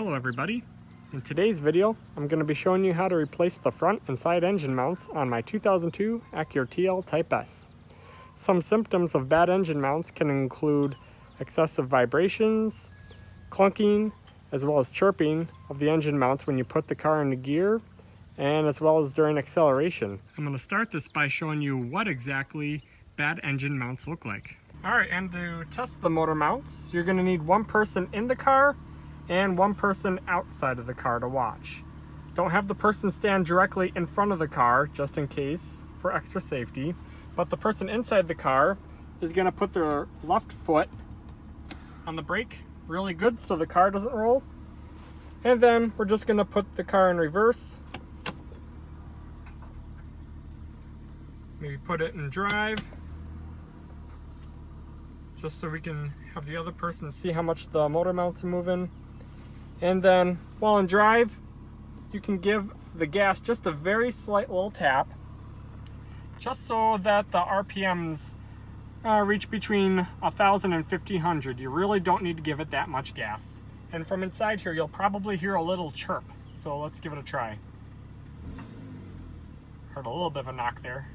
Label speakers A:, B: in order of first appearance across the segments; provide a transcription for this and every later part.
A: Hello everybody. In today's video, I'm going to be showing you how to replace the front and side engine mounts on my 2002 Acura TL Type-S. Some symptoms of bad engine mounts can include excessive vibrations, clunking, as well as chirping of the engine mounts when you put the car into gear, and as well as during acceleration. I'm going to start this by showing you what exactly bad engine mounts look like. Alright, and to test the motor mounts, you're going to need one person in the car and one person outside of the car to watch. Don't have the person stand directly in front of the car, just in case, for extra safety. But the person inside the car is going to put their left foot on the brake really good so the car doesn't roll. And then we're just going to put the car in reverse. Maybe put it in drive, just so we can have the other person see how much the motor mounts are moving. And then while in drive, you can give the gas just a very slight little tap, just so that the RPMs reach between 1,000 and 1,500. You really don't need to give it that much gas. And from inside here, you'll probably hear a little chirp. So let's give it a try. Heard a little bit of a knock there.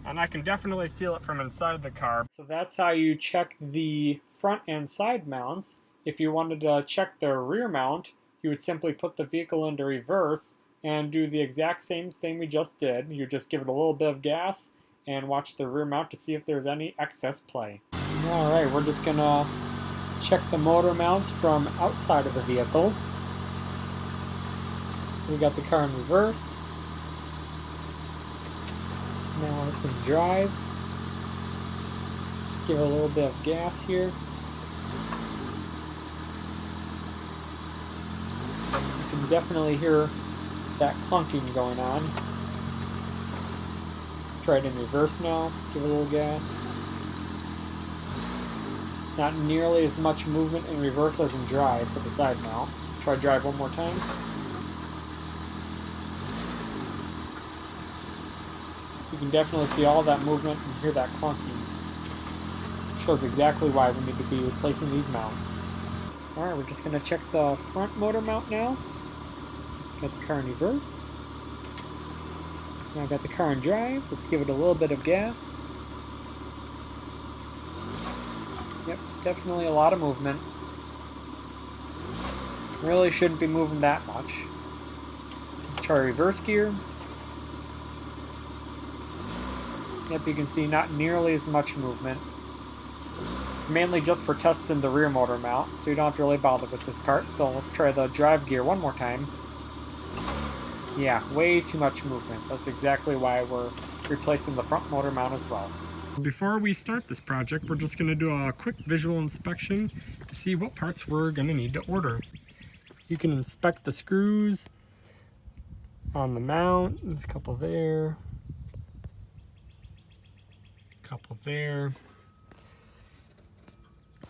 A: And I can definitely feel it from inside the car. So that's how you check the front and side mounts. If you wanted to check the rear mount, you would simply put the vehicle into reverse and do the exact same thing we just did. You just give it a little bit of gas and watch the rear mount to see if there's any excess play. Alright, we're just gonna check the motor mounts from outside of the vehicle. So we got the car in reverse. Now it's in drive. Give it a little bit of gas here. You can definitely hear that clunking going on. Let's try it in reverse now. Give it a little gas. Not nearly as much movement in reverse as in drive for the side mount. Let's try drive one more time. You can definitely see all that movement and hear that clunking. Shows exactly why we need to be replacing these mounts. Alright, we're just going to check the front motor mount now. Got the car in reverse. Now I've got the car in drive. Let's give it a little bit of gas. Yep, definitely a lot of movement. Really shouldn't be moving that much. Let's try reverse gear. Yep, you can see not nearly as much movement. It's mainly just for testing the rear motor mount, so you don't have to really bother with this part. So let's try the drive gear one more time. Yeah, way too much movement. That's exactly why we're replacing the front motor mount as well. Before we start this project, we're just going to do a quick visual inspection to see what parts we're going to need to order. You can inspect the screws on the mount. There's a couple there. Couple there,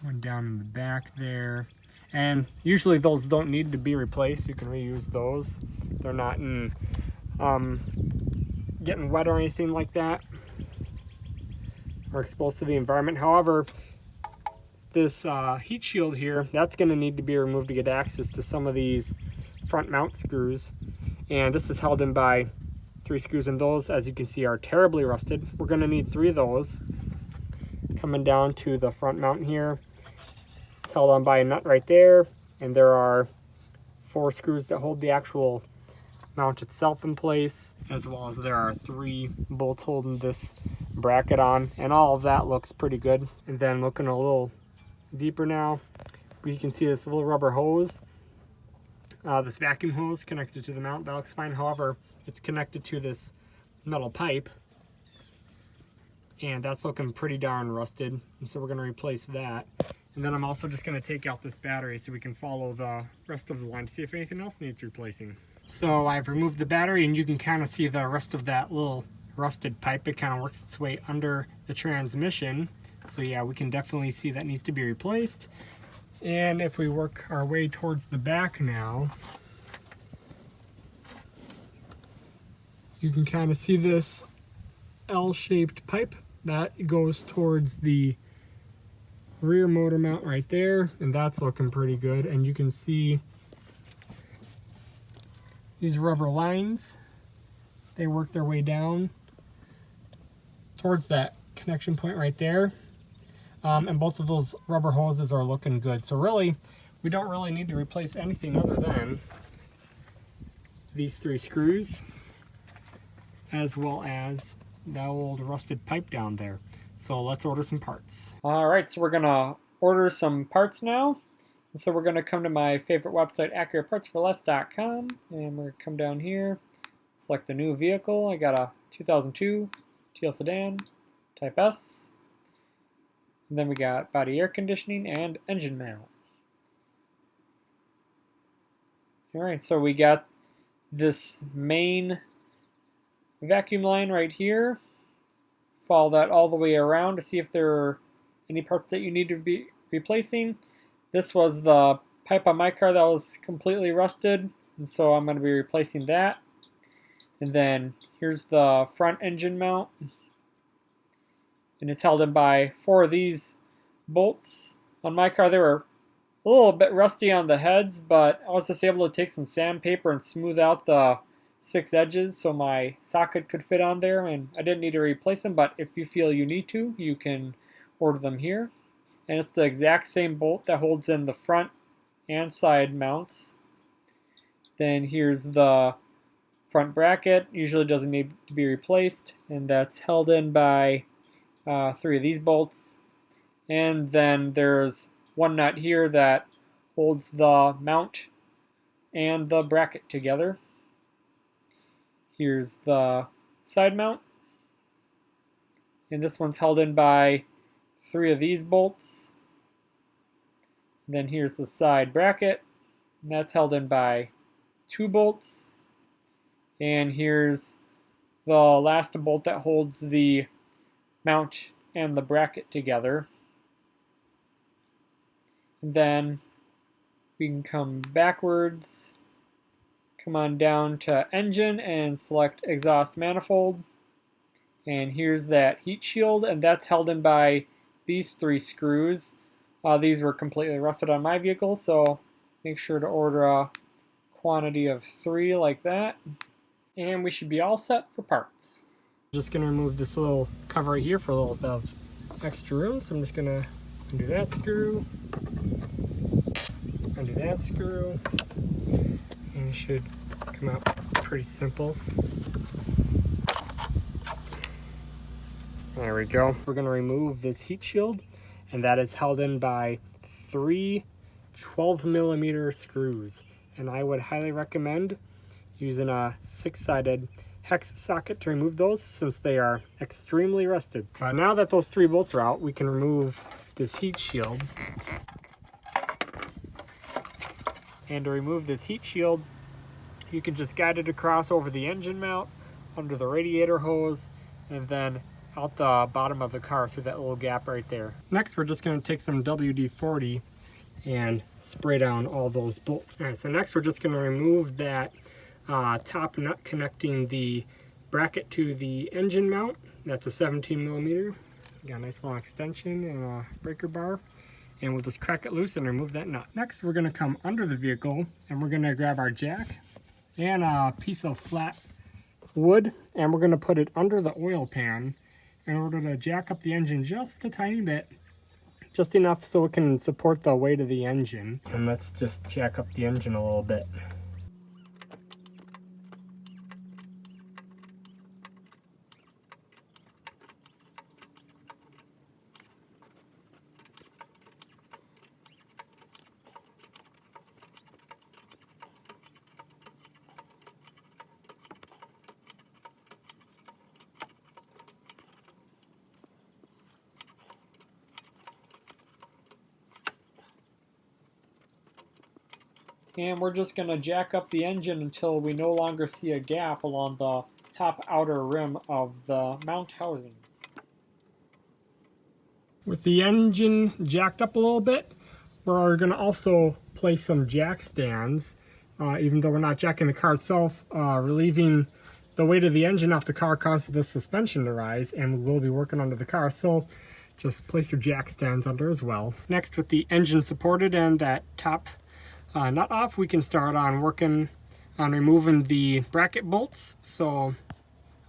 A: one down in the back there, and usually those don't need to be replaced. You can reuse those. They're not in getting wet or anything like that, or exposed to the environment. However, this heat shield here, that's going to need to be removed to get access to some of these front mount screws, and this is held in by 3 screws, and those, as you can see, are terribly rusted. We're going to need 3 of those. Coming down to the front mount here, it's held on by a nut right there, and there are 4 screws that hold the actual mount itself in place, as well as there are 3 bolts holding this bracket on, and all of that looks pretty good. And then looking a little deeper now, you can see this little rubber hose. This vacuum hose connected to the mount, that looks fine. However, it's connected to this metal pipe, and that's looking pretty darn rusted, and so we're going to replace that. And then I'm also just going to take out this battery so we can follow the rest of the line to see if anything else needs replacing. So I've removed the battery, and you can kind of see the rest of that little rusted pipe. It kind of works its way under the transmission, so yeah, we can definitely see that needs to be replaced. And if we work our way towards the back now, you can kind of see this L-shaped pipe that goes towards the rear motor mount right there, and that's looking pretty good. And you can see these rubber lines, they work their way down towards that connection point right there. And both of those rubber hoses are looking good. So really, we don't really need to replace anything other than these 3 screws, as well as the old rusted pipe down there. So let's order some parts. All right, so we're gonna order some parts now. So we're gonna come to my favorite website, AcuraPartsForLess.com, and we're gonna come down here, select the new vehicle. I got a 2002 TL sedan, Type S. And then we got body air conditioning and engine mount. All right, so we got this main vacuum line right here. Follow that all the way around to see if there are any parts that you need to be replacing. This was the pipe on my car that was completely rusted, and so I'm going to be replacing that. And then here's the front engine mount, and it's held in by 4 of these bolts. On my car, they were a little bit rusty on the heads, but I was just able to take some sandpaper and smooth out the 6 edges so my socket could fit on there, and I didn't need to replace them. But if you feel you need to, you can order them here. And it's the exact same bolt that holds in the front and side mounts. Then here's the front bracket, usually doesn't need to be replaced, and that's held in by 3 of these bolts. And then there's one nut here that holds the mount and the bracket together. Here's the side mount, and this one's held in by 3 of these bolts. Then here's the side bracket, and that's held in by 2 bolts. And here's the last bolt that holds the mount and the bracket together. And then we can come backwards, come on down to engine and select exhaust manifold. And here's that heat shield, and that's held in by these 3 screws. These were completely rusted on my vehicle, so make sure to order a quantity of 3 like that. And we should be all set for parts. Just gonna remove this little cover right here for a little bit of extra room. So I'm just gonna undo that screw, undo that screw, and it should come out pretty simple. There we go. We're gonna remove this heat shield, and that is held in by 3 12mm screws. And I would highly recommend using a 6-sided hex socket to remove those, since they are extremely rusted. Now that those 3 bolts are out, we can remove this heat shield. And to remove this heat shield, you can just guide it across over the engine mount, under the radiator hose, and then out the bottom of the car through that little gap right there. Next, we're just going to take some WD-40 and spray down all those bolts. All right, so next we're just going to remove that top nut connecting the bracket to the engine mount. That's a 17mm. Got a nice long extension and a breaker bar. And we'll just crack it loose and remove that nut. Next, we're going to come under the vehicle and we're going to grab our jack and a piece of flat wood, and we're going to put it under the oil pan in order to jack up the engine just a tiny bit, just enough so it can support the weight of the engine. And let's just jack up the engine a little bit. And we're just going to jack up the engine until we no longer see a gap along the top outer rim of the mount housing. With the engine jacked up a little bit, we're going to also place some jack stands. Even though we're not jacking the car itself, relieving the weight of the engine off the car causes the suspension to rise, and we will be working under the car, so just place your jack stands under as well. Next, with the engine supported and that top nut off, we can start on working on removing the bracket bolts. So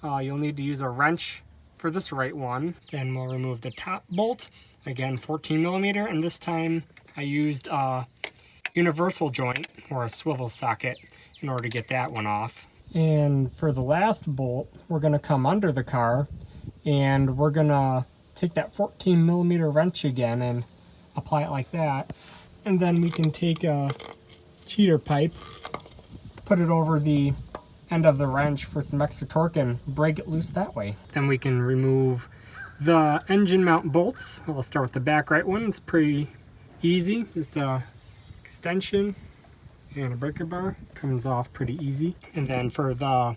A: you'll need to use a wrench for this right one. Then we'll remove the top bolt, again 14 millimeter, and this time I used a universal joint or a swivel socket in order to get that one off. And for the last bolt, we're going to come under the car and we're going to take that 14 millimeter wrench again and apply it like that. And then we can take a cheater pipe, put it over the end of the wrench for some extra torque and break it loose that way. Then we can remove the engine mount bolts. I'll start with the back right one. It's pretty easy. Just a extension and a breaker bar. Comes off pretty easy. And then for the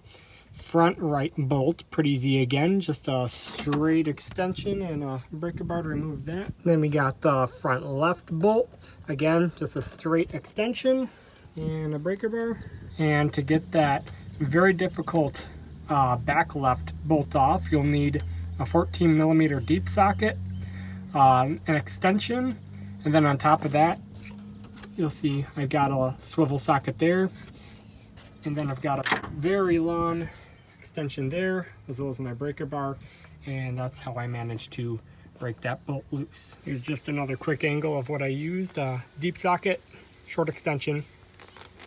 A: front right bolt, pretty easy again. Just a straight extension and a breaker bar to remove that. Then we got the front left bolt. Again, just a straight extension and a breaker bar. And to get that very difficult back left bolt off, you'll need a 14 millimeter deep socket, an extension, and then on top of that, you'll see I've got a swivel socket there, and then I've got a very long extension there, as well as my breaker bar, and that's how I managed to break that bolt loose. Here's just another quick angle of what I used. Deep socket, short extension,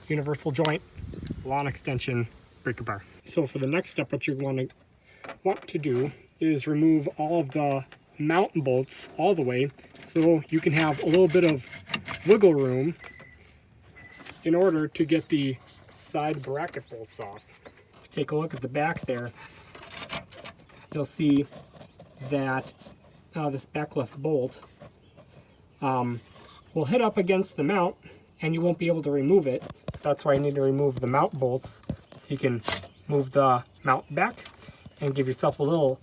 A: universal joint, long extension, breaker bar. So for the next step, what you're going to want to do is remove all of the mount bolts all the way, so you can have a little bit of wiggle room in order to get the side bracket bolts off. Take a look at the back there. You'll see that this back left bolt will hit up against the mount and you won't be able to remove it. So that's why you need to remove the mount bolts, so you can move the mount back and give yourself a little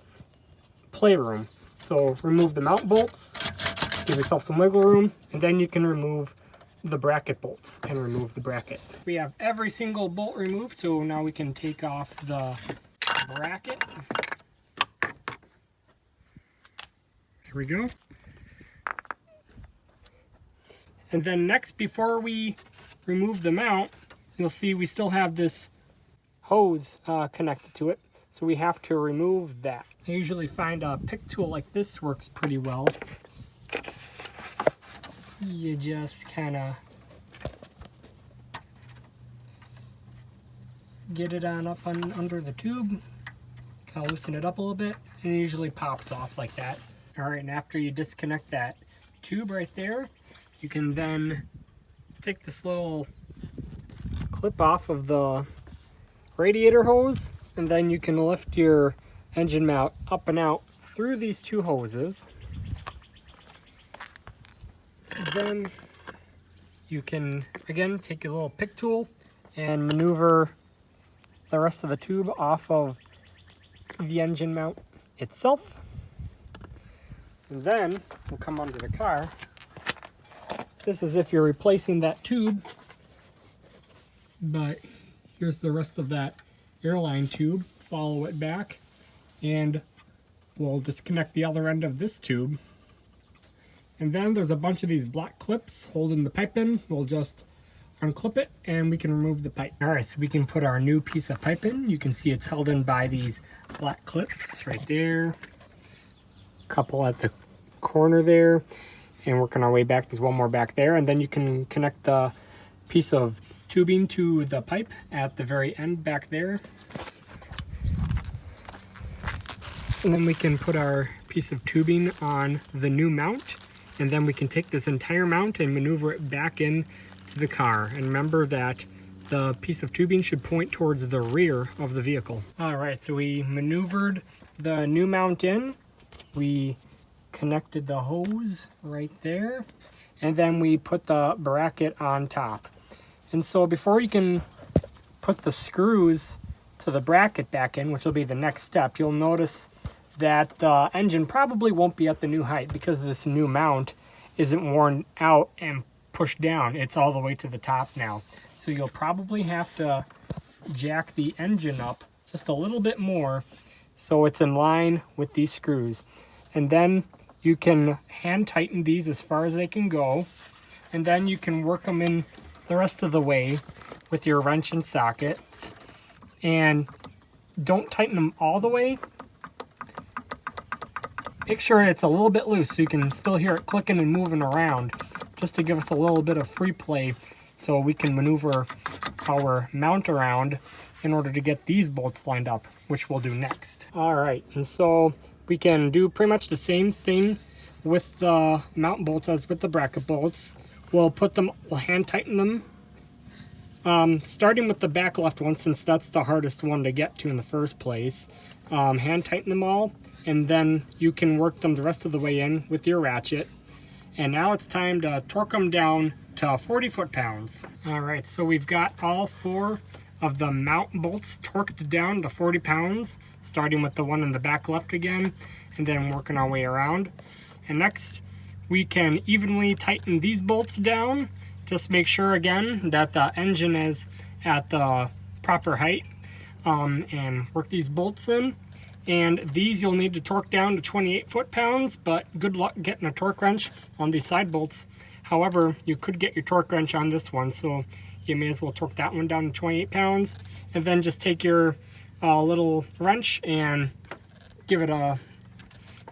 A: playroom. So remove the mount bolts, give yourself some wiggle room, and then you can remove the bracket bolts and remove the bracket. We have every single bolt removed, so now we can take off the bracket. Here we go. And then next, before we remove the mount, you'll see we still have this hose connected to it, so we have to remove that. I usually find a pick tool like this works pretty well. You just kind of get it on up under the tube, kind of loosen it up a little bit, and it usually pops off like that. All right, and after you disconnect that tube right there, you can then take this little clip off of the radiator hose, and then you can lift your engine mount up and out through these two hoses. Then you can, again, take your little pick tool and maneuver the rest of the tube off of the engine mount itself. And then we'll come under the car. This is if you're replacing that tube, but here's the rest of that airline tube. Follow it back, and we'll disconnect the other end of this tube. And then there's a bunch of these black clips holding the pipe in. We'll just unclip it and we can remove the pipe. All right, so we can put our new piece of pipe in. You can see it's held in by these black clips right there. A couple at the corner there, and working our way back. There's one more back there, and then you can connect the piece of tubing to the pipe at the very end back there. And then we can put our piece of tubing on the new mount, and then we can take this entire mount and maneuver it back in to the car. And remember that the piece of tubing should point towards the rear of the vehicle. All right, so we maneuvered the new mount in. We connected the hose right there, and then we put the bracket on top. And so before you can put the screws to the bracket back in, which will be the next step, you'll notice that the engine probably won't be at the new height because this new mount isn't worn out and pushed down. It's all the way to the top now. So you'll probably have to jack the engine up just a little bit more so it's in line with these screws. And then you can hand tighten these as far as they can go, and then you can work them in the rest of the way with your wrench and sockets. And don't tighten them all the way. Make sure it's a little bit loose so you can still hear it clicking and moving around, just to give us a little bit of free play so we can maneuver our mount around in order to get these bolts lined up, which we'll do next. All right, and so we can do pretty much the same thing with the mount bolts as with the bracket bolts. We'll hand tighten them, starting with the back left one, since that's the hardest one to get to in the first place. Hand tighten them all, and then you can work them the rest of the way in with your ratchet. And now it's time to torque them down to 40 foot-pounds. All right, so we've got all 4 of the mount bolts torqued down to 40 pounds, starting with the one in the back left again, and then working our way around. And next, we can evenly tighten these bolts down. Just make sure again that the engine is at the proper height, and work these bolts in. And these you'll need to torque down to 28 foot-pounds, but good luck getting a torque wrench on these side bolts. However, you could get your torque wrench on this one, so you may as well torque that one down to 28 pounds. And then just take your little wrench and give it a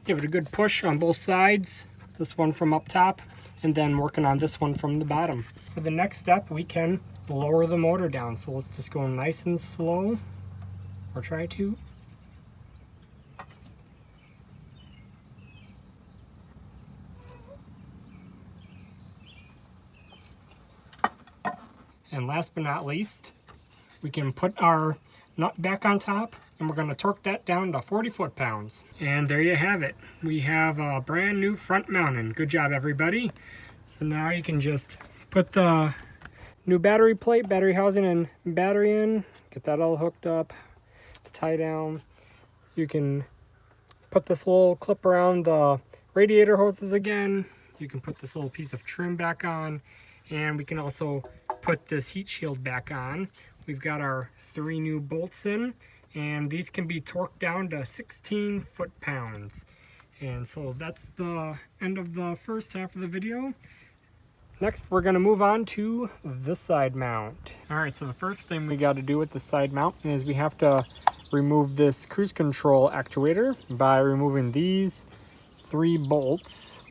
A: good push on both sides. This one from up top, and then working on this one from the bottom. For the next step, we can lower the motor down. So let's just go nice and slow, or try to. And last but not least, we can put our nut back on top, and we're going to torque that down to 40 foot-pounds. And there you have it. We have a brand new front mounting. Good job, everybody. So now you can just put the new battery plate, battery housing, and battery in. Get that all hooked up to tie down. You can put this little clip around the radiator hoses again. You can put this little piece of trim back on. And we can also put this heat shield back on. We've got our 3 new bolts in, and these can be torqued down to 16 foot-pounds. And so that's the end of the first half of the video. Next, we're going to move on to the side mount. All right, so the first thing we got to do with the side mount is we have to remove this cruise control actuator by removing these 3 bolts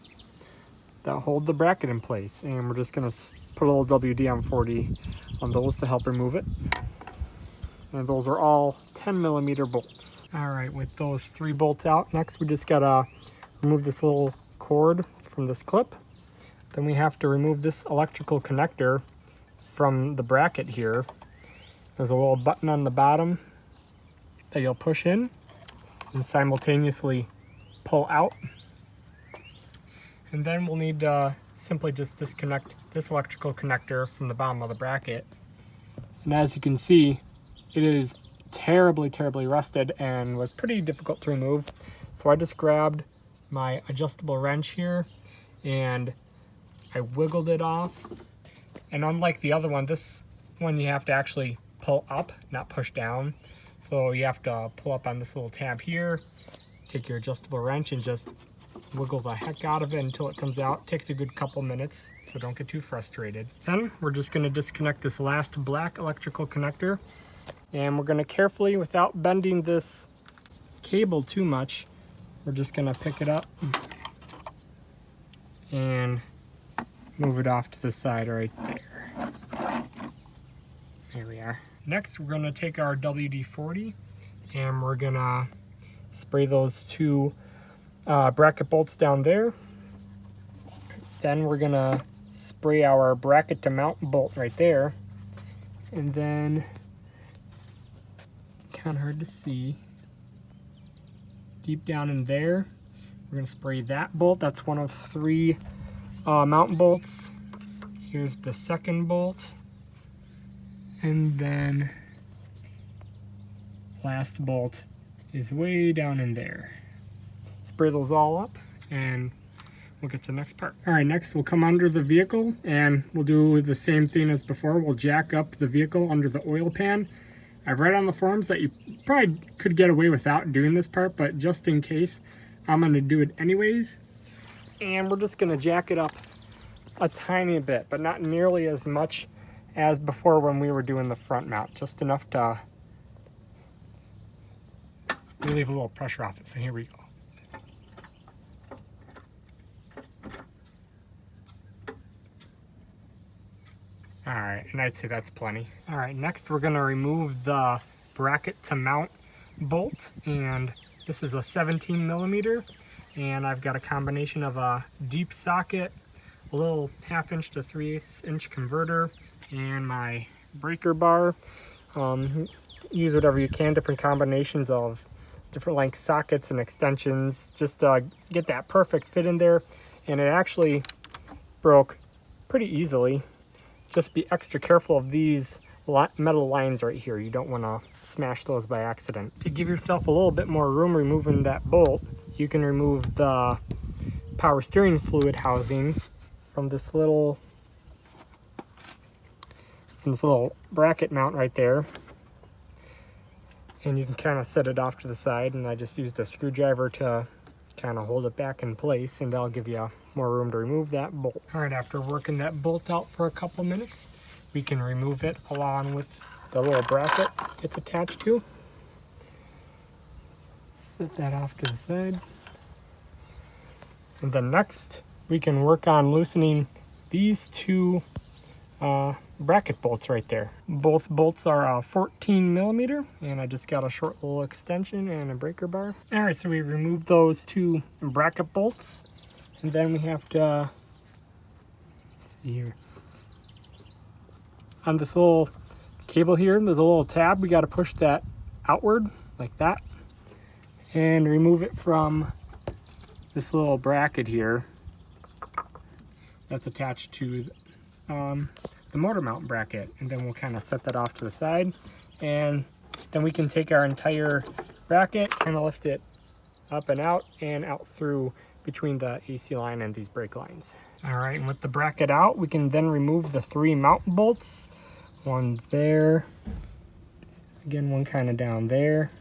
A: that hold the bracket in place. And we're just going to put a little WD-40 on those to help remove it. And those are all 10mm bolts. All right, with those 3 bolts out, next we just gotta remove this little cord from this clip. Then we have to remove this electrical connector from the bracket here. There's a little button on the bottom that you'll push in and simultaneously pull out. And then we'll need to simply just disconnect this electrical connector from the bottom of the bracket. And as you can see, it is terribly rusted and was pretty difficult to remove. So I just grabbed my adjustable wrench here and I wiggled it off. And unlike the other one, this one you have to actually pull up, not push down. So you have to pull up on this little tab here, take your adjustable wrench and just wiggle the heck out of it until it comes out. It takes a good couple minutes, so don't get too frustrated. Then we're just going to disconnect this last black electrical connector, and we're going to carefully, without bending this cable too much, we're just going to pick it up and move it off to the side right there. There we are. Next, we're going to take our WD-40 and we're going to spray those 2 bracket bolts down there. Then we're going to spray our bracket to mount bolt right there. And then, kind of hard to see, deep down in there, we're going to spray that bolt. That's one of 3 mount bolts. Here's the second bolt. And then last bolt is way down in there. Spray those all up and we'll get to the next part. All right, next we'll come under the vehicle and we'll do the same thing as before. We'll jack up the vehicle under the oil pan I've read on the forums that you probably could get away without doing this part, but just in case, I'm going to do it anyways. And we're just going to jack it up a tiny bit, but not nearly as much as before when we were doing the front mount. Just enough to relieve a little pressure off it. So here we go. All right, and I'd say that's plenty. All right, next we're gonna remove the bracket to mount bolt, and this is a 17 millimeter, and I've got a combination of a deep socket, a little 1/2 inch to 3/8 inch converter, and my breaker bar. Use whatever you can, different combinations of different length sockets and extensions, just to get that perfect fit in there. And it actually broke pretty easily. Just be extra careful of these metal lines right here. You don't want to smash those by accident. To give yourself a little bit more room removing that bolt, you can remove the power steering fluid housing from this little bracket mount right there. And you can kind of set it off to the side, and I just used a screwdriver to kind of hold it back in place, and that'll give you more room to remove that bolt. All right, after working that bolt out for a couple minutes, we can remove it along with the little bracket it's attached to. Set that off to the side. And then next, we can work on loosening these two bracket bolts right there. Both bolts are 14 millimeter, and I just got a short little extension and a breaker bar. All right, so we've removed those two bracket bolts, and then we have to, let's see here, on this little cable here, there's a little tab. We got to push that outward like that and remove it from this little bracket here that's attached to the motor mount bracket, and then we'll kind of set that off to the side, and then we can take our entire bracket, kind of lift it up and out through between the AC line and these brake lines. All right, and with the bracket out, we can then remove the 3 mount bolts. One there, again one kind of down there,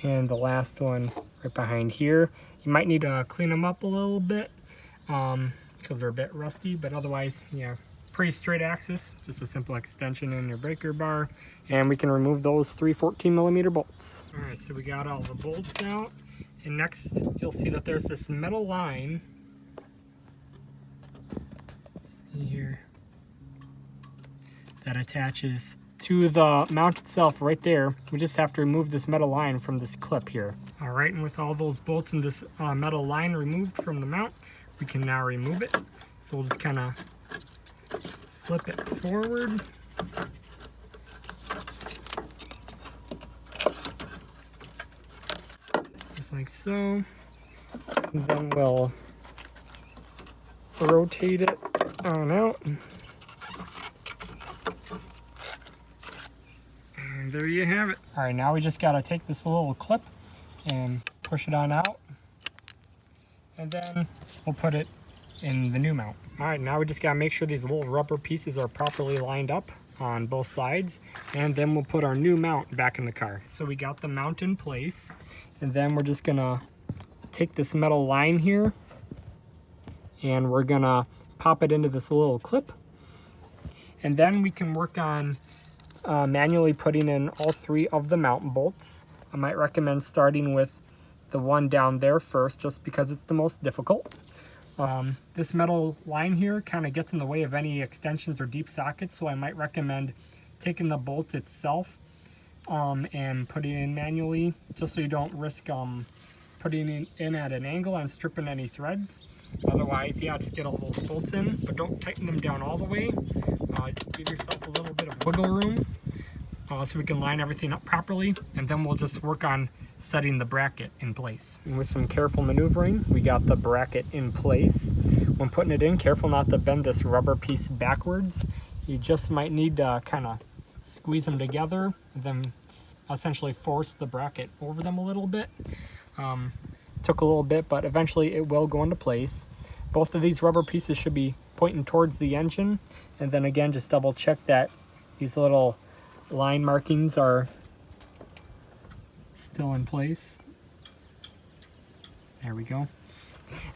A: and the last one right behind here. You might need to clean them up a little bit because they're a bit rusty, but otherwise, yeah, pretty straight axis, just a simple extension in your breaker bar. And we can remove those 3 14 millimeter bolts. All right, so we got all the bolts out, and next you'll see that there's this metal line. Let's see here, that attaches to the mount itself right there. We just have to remove this metal line from this clip here. All right, and with all those bolts and this metal line removed from the mount, we can now remove it. So we'll just kind of flip it forward. Just like so. And then we'll rotate it on out. And there you have it. All right, now we just got to take this little clip and push it on out. And then we'll put it in the new mount. All right, now we just gotta make sure these little rubber pieces are properly lined up on both sides, and then we'll put our new mount back in the car. So we got the mount in place, and then we're just gonna take this metal line here, and we're gonna pop it into this little clip, and then we can work on manually putting in all 3 of the mount bolts. I might recommend starting with the one down there first, just because it's the most difficult. This metal line here kind of gets in the way of any extensions or deep sockets, so I might recommend taking the bolt itself and putting it in manually, just so you don't risk putting it in at an angle and stripping any threads. Otherwise, yeah, just get all those bolts in, but don't tighten them down all the way. Give yourself a little bit of wiggle room so we can line everything up properly, and then we'll just work on setting the bracket in place. And with some careful maneuvering, we got the bracket in place. When putting it in, careful not to bend this rubber piece backwards. You just might need to kind of squeeze them together and then essentially force the bracket over them a little bit. Took a little bit, but eventually it will go into place. Both of these rubber pieces should be pointing towards the engine, and then again just double check that these little line markings are still in place. There we go.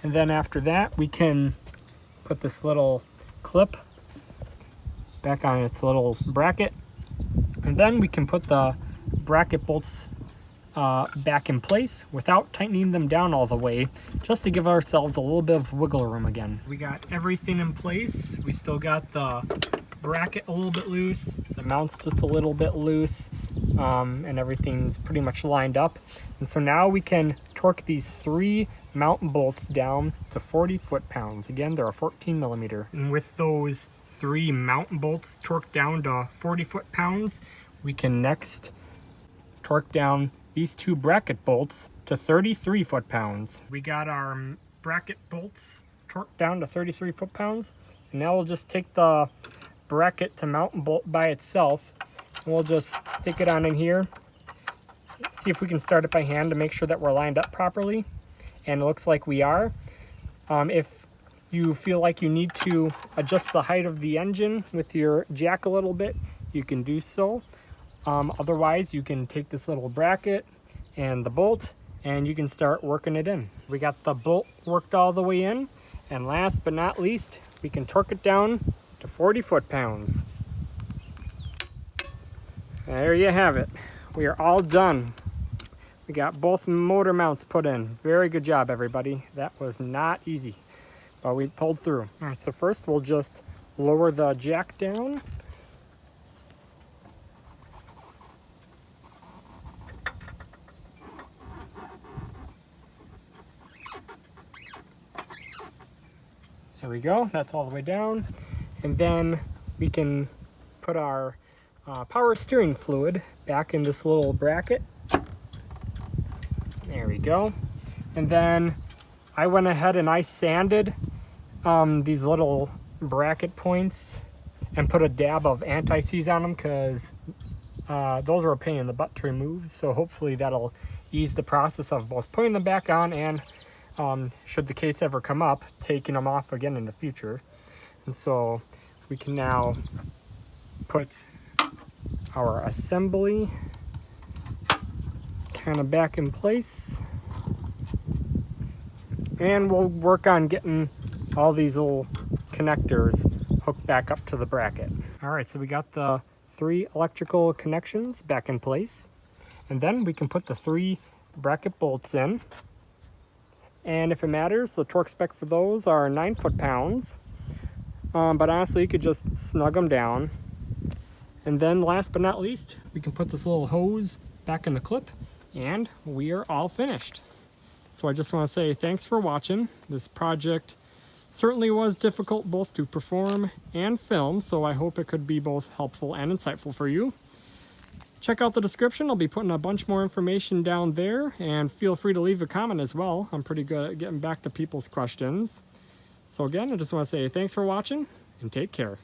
A: And then after that, we can put this little clip back on its little bracket. And then we can put the bracket bolts back in place without tightening them down all the way, just to give ourselves a little bit of wiggle room again. We got everything in place. We still got the bracket a little bit loose, the mounts just a little bit loose, and everything's pretty much lined up. And so now we can torque these 3 mount bolts down to 40 foot-pounds. Again, they're a 14 millimeter. And with those 3 mount bolts torqued down to 40 foot-pounds, we can next torque down these 2 bracket bolts to 33 foot-pounds. We got our bracket bolts torqued down to 33 foot-pounds, and now we'll just take the bracket to mount bolt by itself, and we'll just stick it on in here. See if we can start it by hand to make sure that we're lined up properly, and it looks like we are. If you feel like you need to adjust the height of the engine with your jack a little bit, you can do so. Otherwise, you can take this little bracket and the bolt and you can start working it in. We got the bolt worked all the way in, and last but not least, we can torque it down to 40 foot-pounds. There you have it. We are all done. We got both motor mounts put in. Very good job, everybody. That was not easy, but we pulled through. All right, so first we'll just lower the jack down. There we go, that's all the way down. And then we can put our power steering fluid back in this little bracket. There we go. And then I went ahead and I sanded these little bracket points and put a dab of anti-seize on them, because those are a pain in the butt to remove. So hopefully that'll ease the process of both putting them back on and should the case ever come up, taking them off again in the future. And so we can now put our assembly kind of back in place, and we'll work on getting all these little connectors hooked back up to the bracket. All right, so we got the 3 electrical connections back in place, and then we can put the 3 bracket bolts in. And if it matters, the torque spec for those are 9 foot-pounds. But honestly, you could just snug them down. And then last but not least, we can put this little hose back in the clip, and we are all finished. So I just want to say thanks for watching. This project certainly was difficult both to perform and film, so I hope it could be both helpful and insightful for you. Check out the description. I'll be putting a bunch more information down there, and feel free to leave a comment as well. I'm pretty good at getting back to people's questions. So again, I just want to say thanks for watching and take care.